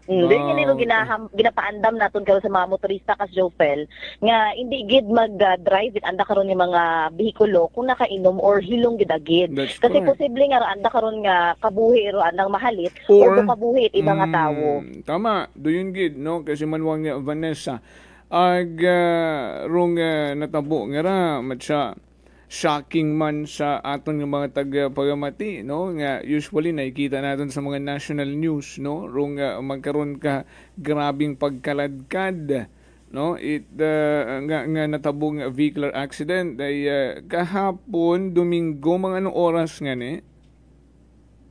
Hindi nilo ginapaandam naton karon sa mga motorista kas Jopel nga hindi gid mag-drive anda karon yung mga behikulo kung nakainom or hilong gid agid. Kasi posible nga anda karon nga kabuhi ro andang mahalit or kabuhi ibang nga tawo. Tama, doon gid no kasi manwang nga Vanessa ag rong natabo nga ra matsa shocking man sa aton nga mga taga-pagamati no nga usually nakikita natin sa mga national news no rong magkaroon ka grabing pagkaladkad no nga natabong vehicular accident ay kahapon Domingo mga anong oras nga ni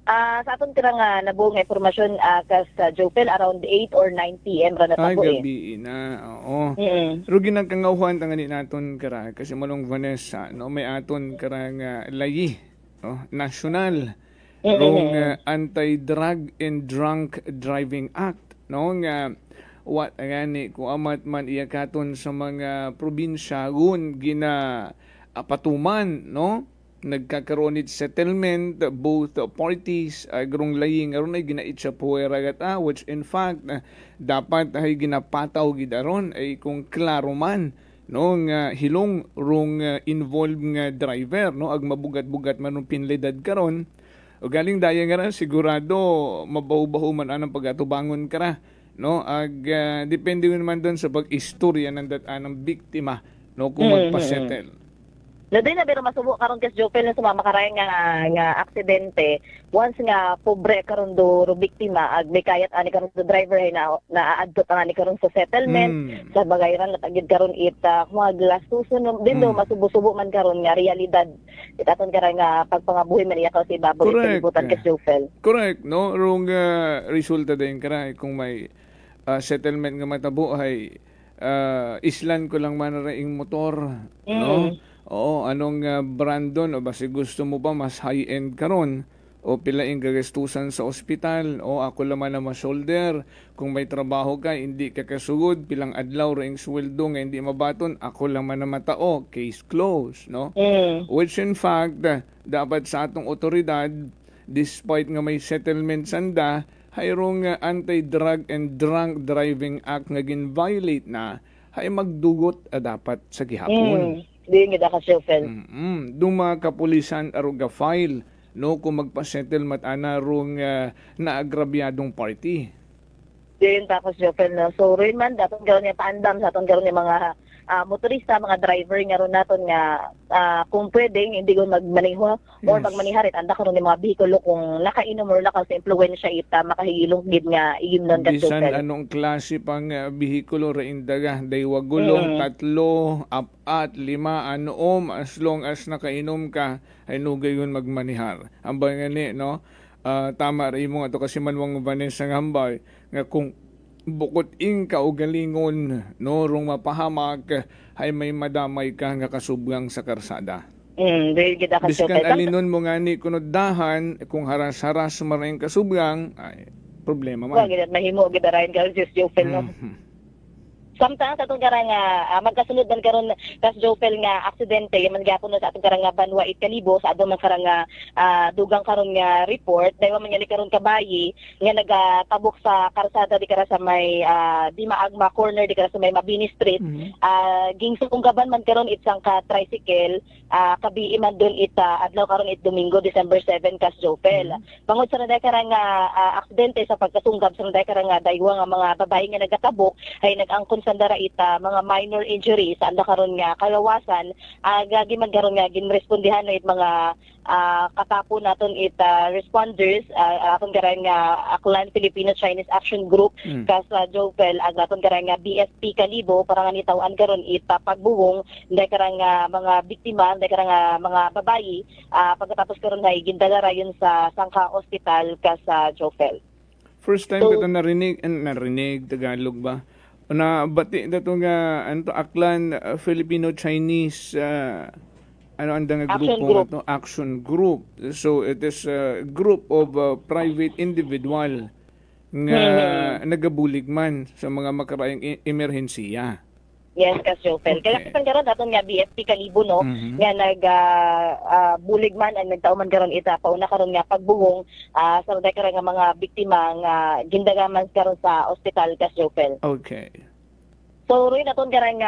sa aton tira nga nabuong nga impormasyon kas Jopel around 8 or 9 PM ra natabo gabi na oo. Pero ginagkangawhan tangani naton kara kasi malong Vanessa no may aton kara nga layi no national rong Anti-Drug and Drunk Driving Act no nga what ngani kung amat man iya katon sa mga probinsya gun gina apatuman no nagkakaroon it settlement both parties agrong laying aron ay ginait sa puwera gata, which in fact dapat ay ginapataw gidaron ay kung klaro man no nga hilong rong involved nga driver no ag mabugat-bugat man ng pinlidad karon o galing daya nga sigurado mabaw-baho man anang pagatubangon kara no ag depende man doon sa pag-istorya ng anang biktima no kung magpasettle. No din na pero masubo karon kas Jopel na sumama karay nga aksidente once nga pobre karon do biktima ag may kayat ani karon do driver ay na-aadto ani karon sa settlement sa bagayran natagid karon ita mga gastuson din do masubo-subo man karon nga realidad itaton karay nga pagpangabuhi man iya ka si baboy kalibutan kas Jopel. Correct no rong resulta din karay kung may settlement nga matabo ay islan ko lang man raing motor no. Oo, anong brand doon? O basi gusto mo ba mas high-end karon? O pilaing gagastusan sa ospital? O ako laman na ma-shoulder? Kung may trabaho ka, hindi ka kasugod, pilang adlaw ring sweldo nga hindi mabaton, ako laman na matao. Case closed, no? Which in fact, dapat sa atong otoridad, despite nga may settlement sanda, hayrong Anti-Drug and Drunk Driving Act nga gin-violate na, hay magdugot dapat sa gihapon. Di nga ka Jopel. Duma kapulisan aruga file no kung magpa-settle matana rong naagrabyadong party. Di ta ko Jopel na so rin man dapat gawon niya paandam sa aton gawon niya mga motorista, mga driver nga ron naton nga kung pwedeng hindi ko magmaneho or magmaniharit anda karon ni mga bihikulo kung nakainom or naka sa impluwensya ita makahilong gid nga igimnon ka Jopel. Bisan anong klase pang bihikulo ra indaga daywagulong 3, 4, 5 as long as nakainom ka ay nugayon magmanihar. Ambay ngani no tama rin mo nga to kasi manwang Vanessa nga hambay nga kung bukod ing kaugalingon no rong mapahamak ay may madamay ka nga kasubgang sa karsada. Biskan alinon mo nga ni kunoddahan kung haras-haras maraming kasubgang ay problema man. Wag mahimo gid arayon ka just Jopel no. Samtang sa atong karang magkasunod man karon kas Jopel nga aksidente man gyapon sa atong karang Banwa Kalibo sa adto man karang dugang karon nga report daywa man ni karon kabayi nga nagatabok sa karsada di kara sa may di maagma corner di kara sa may Mabini Street gingsunggaban man karon itsang ka tricycle kabii man dun ita adlaw karon it Domingo December 7 kas Jopel. Bangod sa naday karang aksidente sa pagkasunggab sa naday karang daywa nga mga babae nga nagatabok ay nag-angkon sandara ita mga minor injuries anda karon nga kalawasan gagi man karon nga ginrespondihan it mga katapo naton ita responders aton karon nga Aklan Filipino Chinese Action Group kas Jopel ag aton karon nga BSP Kalibo para nga nitawan karon ita pagbuwong nday karon nga mga biktima nday karon nga mga babayi pagkatapos karon ay gindala rayon sa Sangka Hospital kas Jopel. First time ko narinig Tagalog ba? Na bati dato nga anto Aklan Filipino Chinese ano anda nga grupo to Action Group. So it is a group of private individual nga nagabulig man sa mga makaraang emerhensiya. Yes, kas Jopel. Kaya kapan karon daton nga BFP Kalibo no nga bulig man ang nagtao man karon ita pauna karon nga pagbuwong sa karon nga mga biktima nga gindagaman karon sa ospital kas Jopel. Okay. So rin aton karang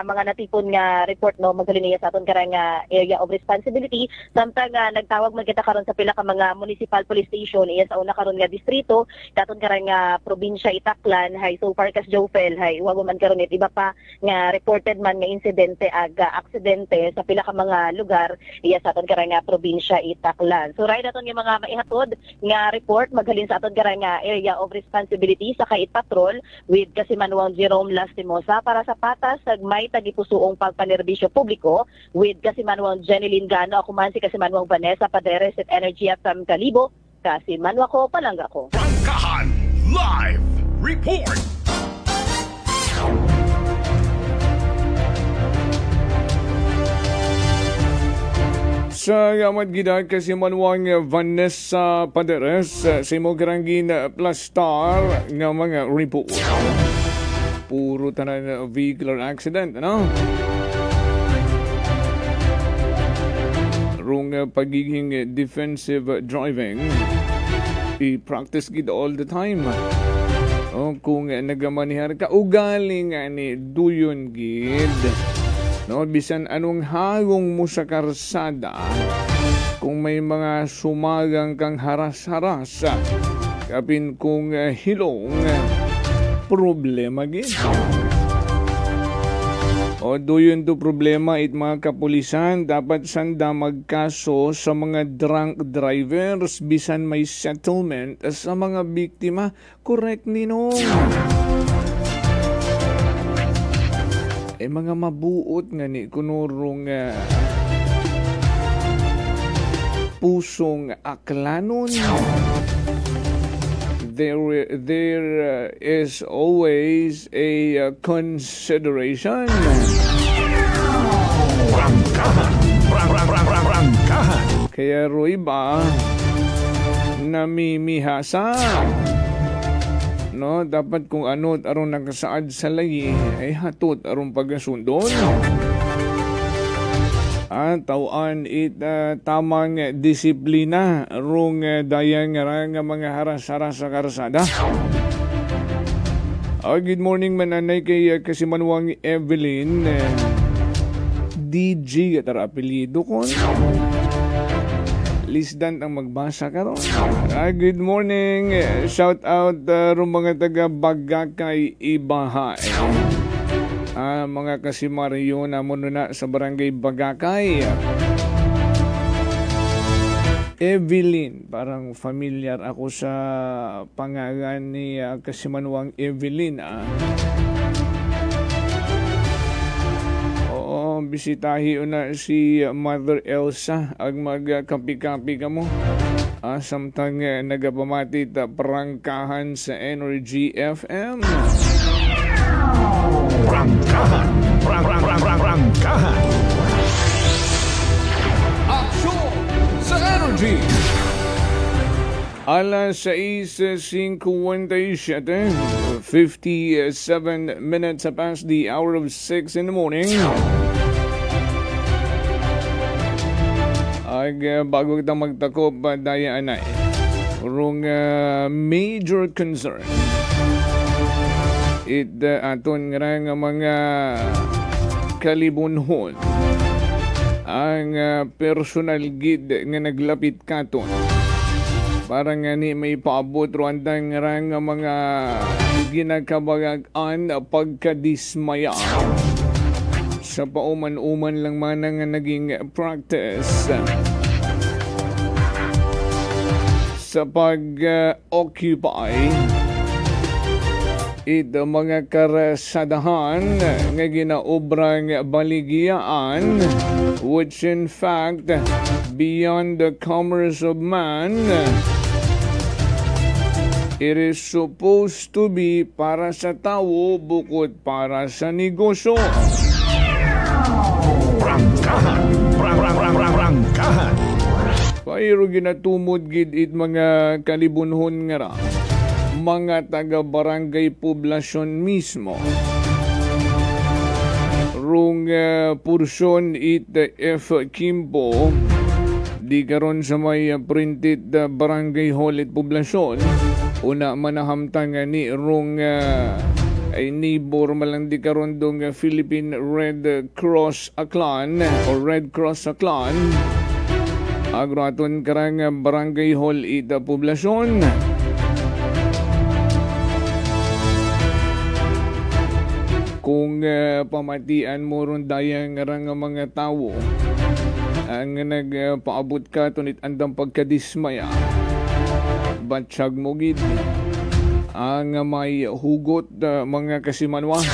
mga natipon nga report no magaliniya sa aton karang area of responsibility samtang nagtawag man kita karon sa pila ka mga municipal police station iya sa una karon nga distrito daton karang probinsya Itaklan hay so far kas Jopel hay wag man karon it iba pa nga reported man nga insidente ag aksidente sa pila ka mga lugar iya sa aton karang probinsya Itaklan. So right aton nga mga maihatod nga report maghalin sa aton karang area of responsibility sa Kait Patrol with Kasimanwang Jerome Lastimosa para sa patas may tagipusuong pagpanerbisyo publiko with Kasimanwang Jeneline Gano ako man si Kasimanwang Vanessa Paderes at Energy FM Kalibo Kasimanwa ko palangga ko. Prangkahan Live Report. Sa yamat gida Kasimanwang Vanessa Paderes sa Imogarangin Plus Star nga mga report. Puro tanan vehicular accident, ano? Rung pagiging defensive driving. I-practice gid all the time. Kung nagamanihar ka, ugaling ni duyon gid. Bisan anong hagong mo sa karsada, kung may mga sumagang kang haras-haras, kapin kung hilong, problema gid. Doon do problema it mga kapulisan, dapat sanda magkaso sa mga drunk drivers bisan may settlement sa mga biktima. Correct ninong. Mga mabuot nga ni kunurong pusong aklanon. There is always a consideration. Kaya Roy ba namimihasa? Dapat kung ano aron nakasaad sa layi ay hatot aron pagasundon. Tawaan tamang disiplina rong dayang nga mga haras-haras sa karsada. Good morning mananay kay Kasimanwang Evelyn. DJ at apelyido ko. Lisdan ang magbasa karon. Good morning. Shout out rong mga taga Bagakay Ibahay. Mga kasimaryo na muna na sa barangay Bagakay. Evelyn, parang familiar ako sa pangalan ni Kasimanwang Evelyn. Bisitahi na si Mother Elsa ag magkapi-kapi ka mo. Samtang nagapamati prangkahan sa Energy FM. Prangkahan. Prangkahan. Aksyon sa Energy. Alas 6:57, 57 minutes past the hour of 6 in the morning. Bago kita magtakop, daya anay. Rong major concern. Aton nga mga kalibunhon. Ang personal gid nga naglapit katon. Parang ni may paabot Rwandang nga mga ginakabagaan pagkadismaya. Sa pauman-uman lang man nga naging practice sa pag-occupy mga karasadahan nga ginaobrang baligiyaan, which in fact beyond the commerce of man, it is supposed to be para sa tao bukod para sa negosyo. Prangkahan. Pairo ginatumod gid it mga kalibunhon nga ra. Mga taga-barangay poblasyon mismo. Rung pursyon it F. Kimpo, di karon sa may printed barangay hall it poblasyon. Una manahamtang ni rung ay neighbor malang di karon dong Philippine Red Cross Aklan o Red Cross Aklan. Agraton karang barangay hall it poblasyon. Kung pamatian mo ron dayang nga mga tao ang nagpaabot ka tunit andang pagkadismaya, batsyag mo gid ang may hugot mga kasimanwa.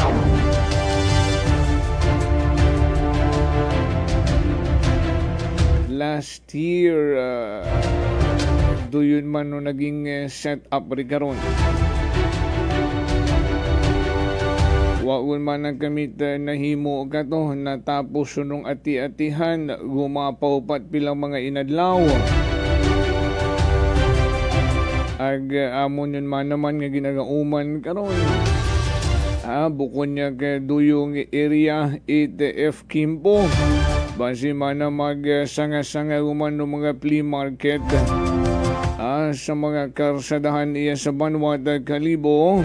Last year doon man no naging set up rin karon. Waun man ang kamit nahimo ka to, natapos sunong ati-atihan, gumapaw pat pilang mga inadlaw. Amon yun man naman nga ginagauman karon. Bukod niya ka duyong area it F. Kimpo. Basi man na mag-sanga-sanga human ng mga flea market sa mga karsadahan iya sa Banwat Kalibo.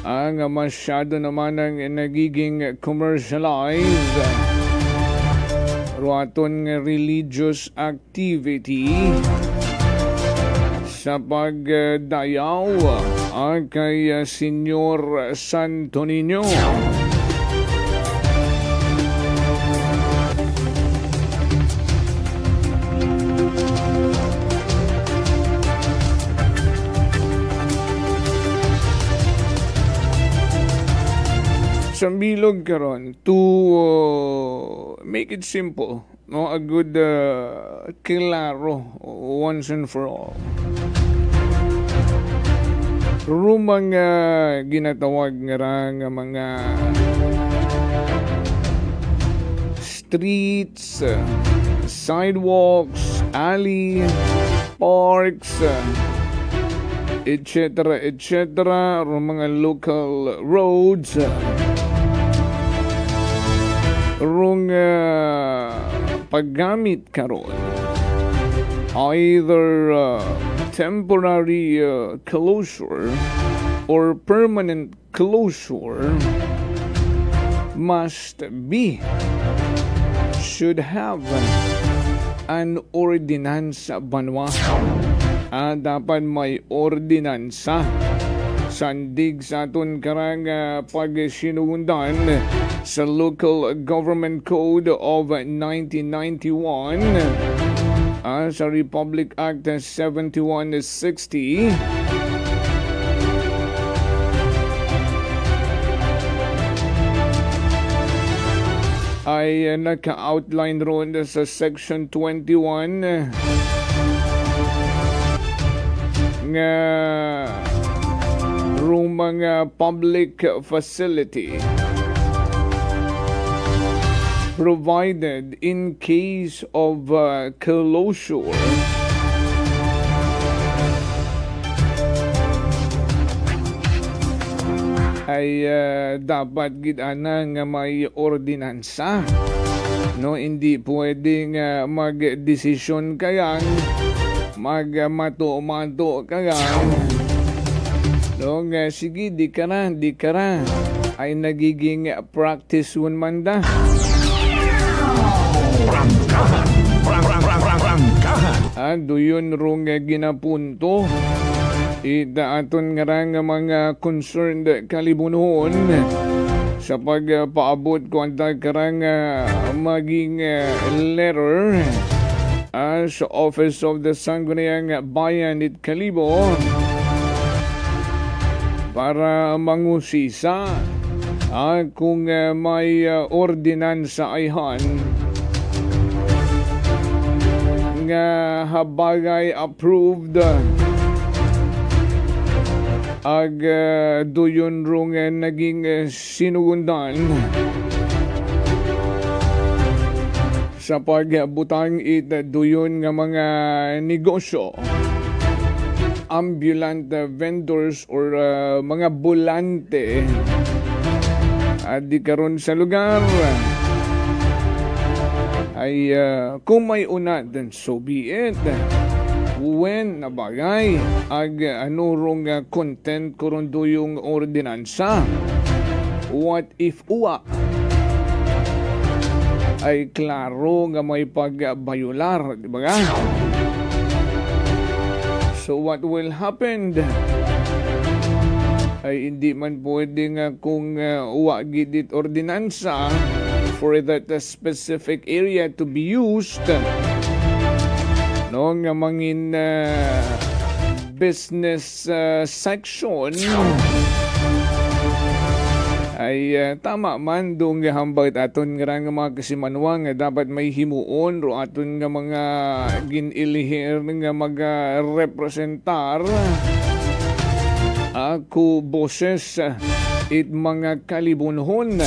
Ang masyado naman ang nagiging commercialized ruaton religious activity sa pagdayaw kay Senyor Santo Niño. Sa bilog karon to make it simple, no, a good klaro once and for all. Rumang ginatawag nga mga streets, sidewalks, alley, parks, etc. Mga local roads. Rung paggamit karon either temporary closure or permanent closure should have an ordinansa banwa. Dapat may ordinansa sandig sa aton karang pagsinundan sa Local Government Code of 1991 sa Republic Act 7160 ay naka-outline ron sa Section 21 nga mga public facility provided in case of closure ay dapat gid-ana nga may ordinansa, no? Hindi pwedeng magdesisyon kayang magmato-mato kayang no, sige di kara ay nagiging practice man da. Doon rong ginapunto ida aton nga mga concerned kalibunon sa pagpaabot ko ang karang maging letter sa Office of the Sangguniang Bayan at Kalibo para mangusisa kung may ordinansa ayhan nga habagay approved ag duyon rong naging sinugundan sa pagbutang duyon nga mga negosyo, ambulant vendors or mga bulante di karon sa lugar ay kung may una then so be it. When nabagay ag anurong content karon yung ordinansa, what if uwa ay klaro nga may pagbayular, di ba nga? So what will happen ay hindi man pwede nga kung uwagi dit ordinansa for that specific area to be used, no, nga mangin business section ay tama man doon nga hambag aton nga mga kasimanwang nga dapat may himuon ro aton nga mga ginilihir nga mag-representar ako boses it mga kalibunhon.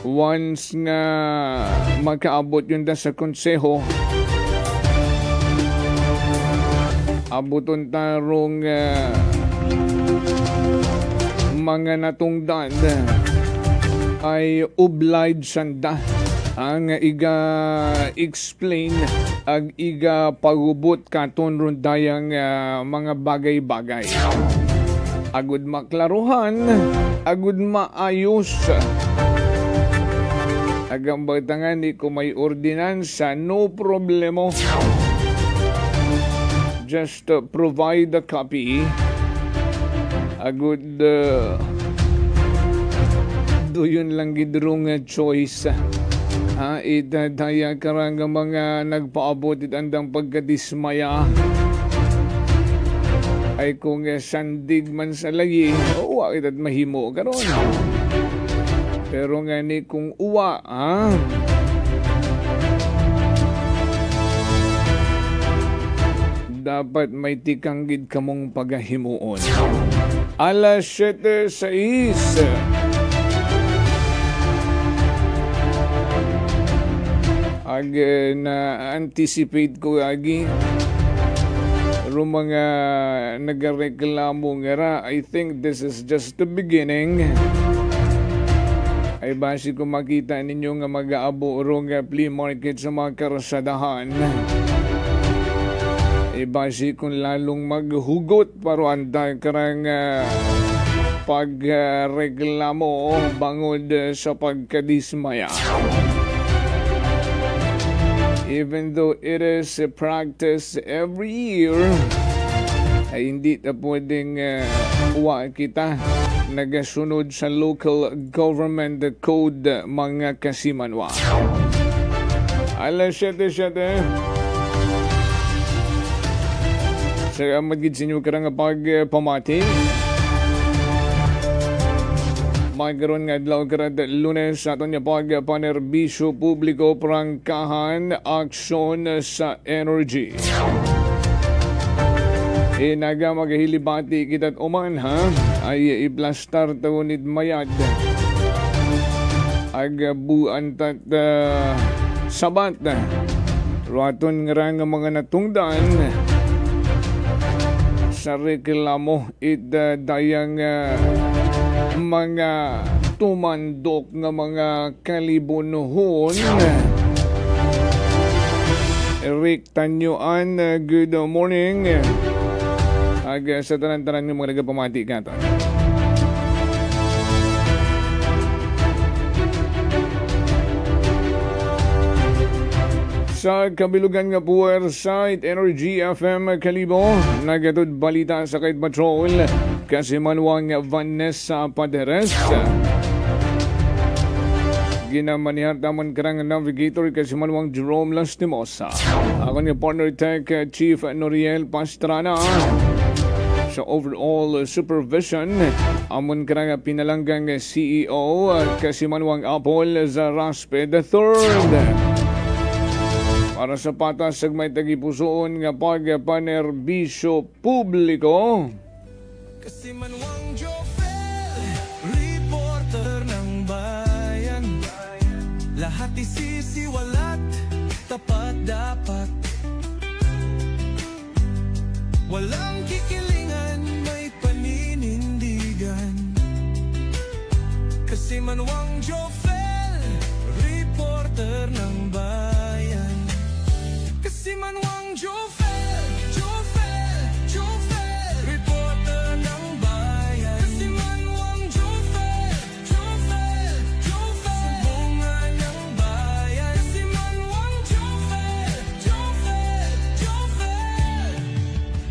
Once nga magkaabot yun sa konseho abuton tarong mga natungdan ay obliged sanda ang iga-explain ag iga-pagubot katon rundayang mga bagay-bagay. Agud maklaruhan, agud maayos. Agam batangan ni kung may ordinansa, no problemo. Just provide a copy. Agud doon lang gidrong choice. Itadaya karang mga nagpaabot itandang pagkadismaya. Ay kung sandig man sa lagi, uwa ita't mahimo karon. Pero nga ni kung uwa, dapat may tikanggid kamong pagahimuon. Alas 7:06. Ag na-anticipate ko agi mga nagareklamo nga I think this is just the beginning. Ay basi kung makita ninyo nga mag-aabo nga flea market sa mga karasadahan. Ay basi kung lalong maghugot para anday karang pagreklamo bangod sa pagkadismaya. Even though it is a practice every year, ay hindi na pwedeng uwa kita nagasunod sa local government code mga kasimanwa. Alas 7:07. Sa magid sinyo karang pagpamati. Magkaroon nga adlaw karad Lunes sa aton nga pagpanerbisyo publiko prangkahan aksyon sa energy. Naga magahilibati kita't uman ay iplastar taunid mayad. Agabuan tat sabat. Ruaton nga mga natungdan sa reklamo dayang mga tumandok nga mga kalibunuhon. Eric Tanyuan, good morning. Sa tanan-tanan ng mga nagpamati ka ito. Sa kabilugan nga puwersite Energy FM Kalibo, nagatod balita sa Kite Patrol, Kasimanwang Vanessa Paderes. Ginamanihar tamon karang navigator Kasimanwang Jerome Lastimosa. Ako nga partner tech Chief Noriel Pastrana. Sa overall supervision, amon karang pinalanggang CEO Kasimanwang Apple Zaraspe III. Para sa patas may tagipusoon nga pagpanerbisyo publiko. Kasimanwang Jofel, reporter ng bayan. Lahat isisiwalat, tapat dapat. Walang kikilingan, may paninindigan. Kasimanwang Jofel, reporter ng bayan. Kasimanwang Jofel, Jofel, Jofel, reporter ng bayan. Kasimanwang Jofel, Jofel, Jofel, sumbungan ng bayan. Kasimanwang Jofel, Jofel, Jofel,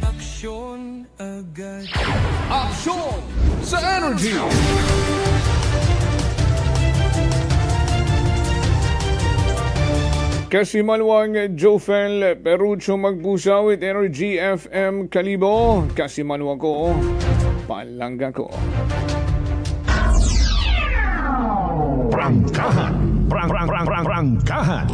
aksyon agad. Aksyon sa Energy! Kasimanwang Jofel Perucho magpusaw with Energy FM Kalibo. Kasimanwang ko, palangga ko. Prangkahan. Prangkahan.